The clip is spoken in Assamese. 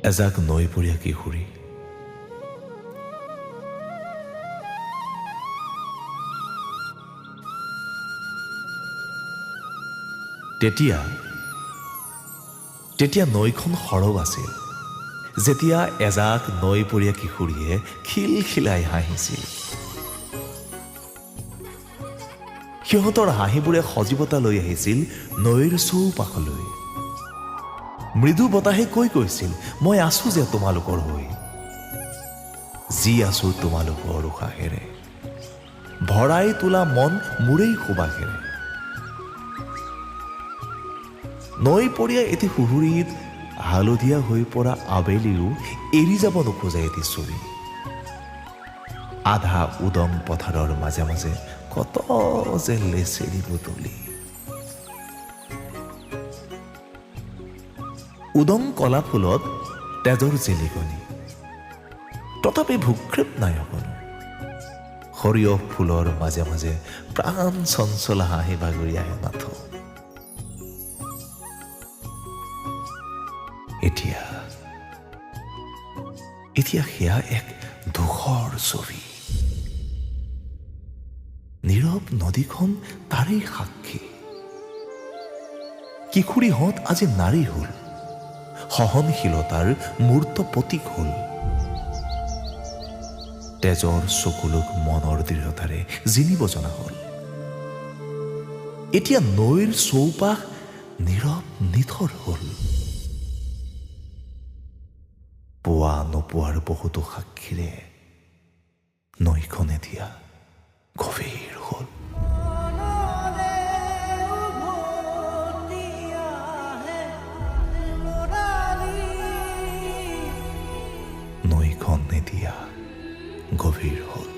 এজাক নৈপৰীয়া কিশোৰী। তেতিয়া নৈখন সৰব আছিল, যেতিয়া এজাক নৈপৰীয়া কিশোৰীয়ে খিলখিলাই হাঁহিছিল। সিহঁতৰ হাঁহিবোৰে সজীৱতা লৈ আহিছিল নৈৰ চৌপাশলৈ। মৃদু বতাহে কৈছিল, মই আছো যে তোমালোকৰ হৈ, যি আছো তোমালোকৰ উশাহেৰে, ভৰাই তোলা মন মোৰেই সুবাসেৰে। নৈপৰীয়া এটি সুহুৰিত হালধীয়া হৈ পৰা আবেলিও এৰি যাব নোখোজে এটি ছবি। আধা উদং পথাৰৰ মাজে মাজে কত যে লেচেৰি বুটলি। উদং কলা ফুলত তেজৰ জিলিকনি, তথাপি ভূক্ষেপ নাই অকণো। সৰিয়হ ফুলৰ মাজে মাজে প্ৰাণ চঞ্চলা হাঁহি বাগৰি আহে মাথো। এতিয়া সেয়া এক ধূসৰ ছবি। নীৰৱ নদীখন তাৰেই সাক্ষী। কিশোৰীহঁত আজি নাৰী হল, সহনশীলতাৰ মূৰ্ত প্ৰতীক হল। তেজৰ চকুলোক মনৰ দৃঢ়তাৰে জিনিব জনা হল। এতিয়া নৈৰ চৌপাশ নীৰৱ নিথৰ হল। পোৱা নোপোৱাৰ বহুতো সাক্ষীৰে নৈখন এতিয়া গভীৰ হল। নৈখন এতিয়া গভীৰ হল।